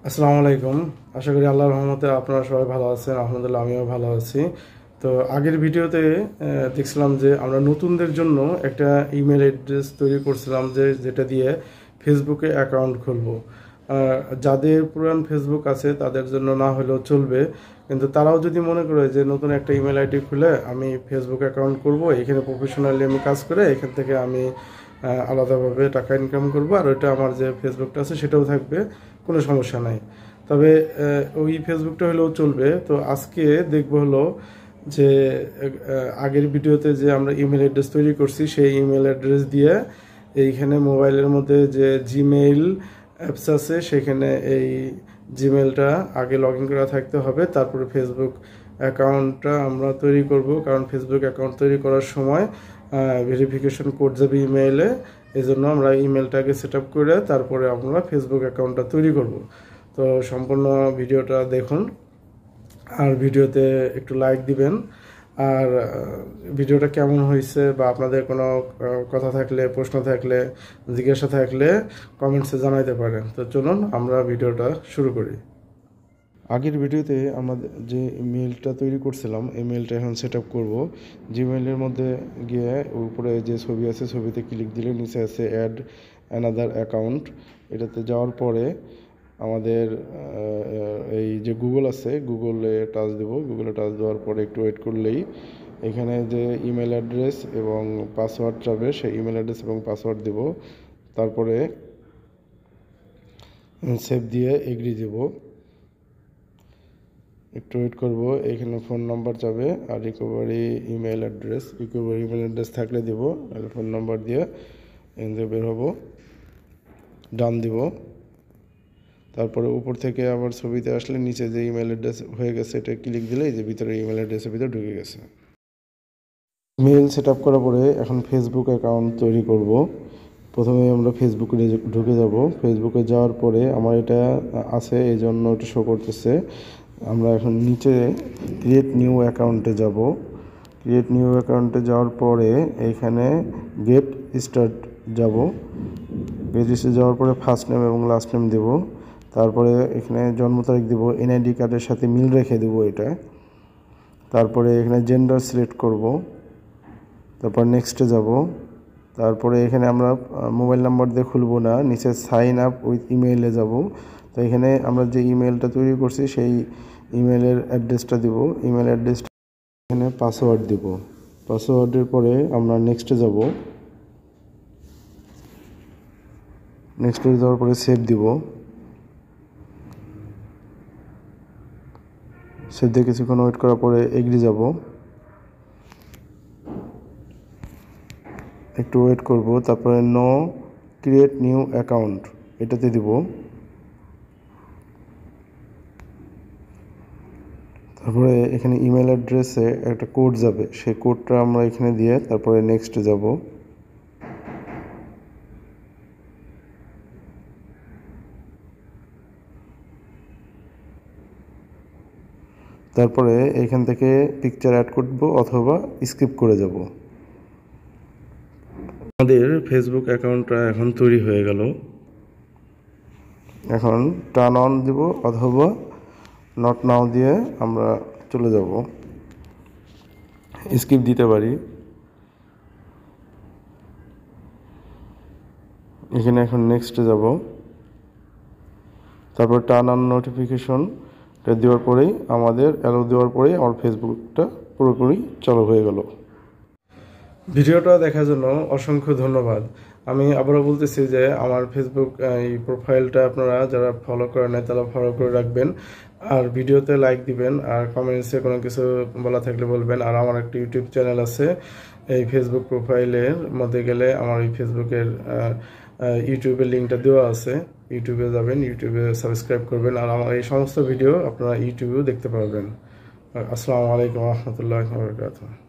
আসসালামু আলাইকুম। আশা করি আল্লাহর রহমতে আপনারা সবাই ভালো আছেন। আলহামদুলিল্লাহ আমিও ভালো আছি। তো আগের ভিডিওতে দেখছিলাম যে আমরা নতুনদের জন্য একটা ইমেল অ্যাড্রেস তৈরি করছিলাম যেটা দিয়ে ফেসবুকে অ্যাকাউন্ট খুলবো। যাদের পুরান ফেসবুক আছে তাদের জন্য না হলেও চলবে, কিন্তু তারাও যদি মনে করে যে নতুন একটা ইমেল আইডি খুলে আমি ফেসবুক অ্যাকাউন্ট করব, এখানে প্রফেশনালি আমি কাজ করে এখান থেকে আমি আলাদাভাবে টাকা ইনকাম করব, আর ওইটা আমার যে ফেসবুকটা আছে সেটাও থাকবে, কোনো সমস্যা নাই। তবে ওই ফেসবুকটা হলেও চলবে। তো আজকে দেখবো হলো যে আগের ভিডিওতে যে আমরা ইমেল অ্যাড্রেস তৈরি করছি সেই ইমেল অ্যাড্রেস দিয়ে এইখানে মোবাইলের মধ্যে যে জিমেইল অ্যাপস আছে সেখানে এই জিমেলটা আগে লগ ইন করা থাকতে হবে, তারপরে ফেসবুক অ্যাকাউন্টটা আমরা তৈরি করব। কারণ ফেসবুক অ্যাকাউন্ট তৈরি করার সময় ভেরিফিকেশন কোড যাবে ইমেইলে, এই জন্য আমরা ইমেলটাকে সেট আপ করে তারপরে আমরা ফেসবুক অ্যাকাউন্টটা তৈরি করব। তো সম্পূর্ণ ভিডিওটা দেখুন, আর ভিডিওতে একটু লাইক দিবেন। আর ভিডিওটা কেমন হয়েছে বা আপনাদের কোনো কথা থাকলে, প্রশ্ন থাকলে, জিজ্ঞাসা থাকলে কমেন্টসে জানাইতে পারেন। তো চলুন আমরা ভিডিওটা শুরু করি। আগের ভিডিওতে আমরা যে মেইলটা তৈরি করছিলাম এই মেইলটা এখন সেট আপ করবো। জিমেইলের মধ্যে গিয়ে উপরে যে ছবি আছে ছবিতে ক্লিক দিলে নিচে আছে অ্যাড অ্যানাদার অ্যাকাউন্ট, এটাতে যাওয়ার পরে আমাদের এই যে গুগল আছে গুগলে টাচ দেবো। গুগলে টাচ দেওয়ার পরে একটু ওয়েট করলেই এখানে যে ইমেল অ্যাড্রেস এবং পাসওয়ার্ড যাবে সেই ইমেল অ্যাড্রেস এবং পাসওয়ার্ড দেব, তারপরে সেভ দিয়ে এগ্রি দেব। একটু ওয়েট করব, এখানে ফোন নাম্বার যাবে আর রিকভারি ইমেল অ্যাড্রেস থাকলে দেব, আর ফোন নাম্বার দিয়ে এখান থেকে বের হবো, ডান দিব। তারপরে উপর থেকে আবার ছবিতে আসলে নিচে যে ইমেল অ্যাড্রেস হয়ে গেছে এটা ক্লিক দিলেই যে ভিতরে ইমেল অ্যাড্রেসের ভিতরে ঢুকে গেছে। মেল সেট আপ করার পরে এখন ফেসবুক অ্যাকাউন্ট তৈরি করব। প্রথমে আমরা ফেসবুকে ঢুকে যাব। ফেসবুকে যাওয়ার পরে আমার এটা আছে এই জন্য এটা শো করতেছে। আমরা এখন নিচে ক্রিয়েট নিউ অ্যাকাউন্টে যাব। ক্রিয়েট নিউ অ্যাকাউন্টে যাওয়ার পরে এইখানে গেট স্টার্ট যাব। গেট স্টার্ট যাওয়ার পরে ফার্স্ট নেম এবং লাস্ট নেম দেব। তারপরে এখানে জন্ম তারিখ দেব, এনআইডি কার্ডের সাথে মিল রেখে দেব এটা। তারপরে এখানে জেন্ডার সিলেক্ট করব, তারপর নেক্সটে যাব। তারপরে এখানে আমরা মোবাইল নাম্বার দিয়ে খুলবো না, নিচে সাইন আপ উইথ ইমেইলে যাব। তো এখানে আমরা যে ইমেলটা তৈরি করছি সেই ইমেলের অ্যাড্রেসটা দেব। ইমেল অ্যাড্রেসটা এখানে পাসওয়ার্ড দেব। পাসওয়ার্ডের পরে আমরা নেক্সটে যাব। নেক্সটে যাওয়ার পরে সেভ দিব। সেভ দিয়ে কিছুক্ষণ ওয়েট করার পরে এগ্রি যাব। একটু ওয়েট করব, তারপরে নো ক্রিয়েট নিউ অ্যাকাউন্ট এটাতে দিব। তারপরে এখানে ইমেল অ্যাড্রেসে একটা কোড যাবে, সেই কোডটা আমরা এখানে দিয়ে তারপরে নেক্সট যাব। তারপরে এখান থেকে পিকচার অ্যাড করব অথবা স্কিপ করে যাব। আমাদের ফেসবুক অ্যাকাউন্টটা এখন তৈরি হয়ে গেল। এখন টার্ন অন দিব অথবা নট নাও দিয়ে আমরা চলে যাব, স্কিপ দিতে পারি। এখানে এখন নেক্সটে যাব। তারপর টার্ন অন নোটিফিকেশন দেওয়ার পরেই আমাদের অ্যালো দেওয়ার পরেই আমার ফেসবুকটা পুরোপুরি চালু হয়ে গেল। ভিডিওটা দেখার জন্য অসংখ্য ধন্যবাদ। আমি আবারও বলতেছি যে আমার ফেসবুক এই প্রোফাইলটা আপনারা যারা ফলো করে নেয় তারা ফলো করে রাখবেন, আর ভিডিওতে লাইক দিবেন, আর কমেন্টসে কোনো কিছু বলা থাকলে বলবেন। আর আমার একটা ইউটিউব চ্যানেল আছে, এই ফেসবুক প্রোফাইলের মধ্যে গেলে আমার এই ফেসবুকের ইউটিউবের লিঙ্কটা দেওয়া আছে, ইউটিউবে যাবেন, ইউটিউবে সাবস্ক্রাইব করবেন, আর আমার এই সমস্ত ভিডিও আপনারা ইউটিউবেও দেখতে পারবেন। আসসালামু আলাইকুম ওয়া রাহমাতুল্লাহি ওয়া বারাকাতুহু।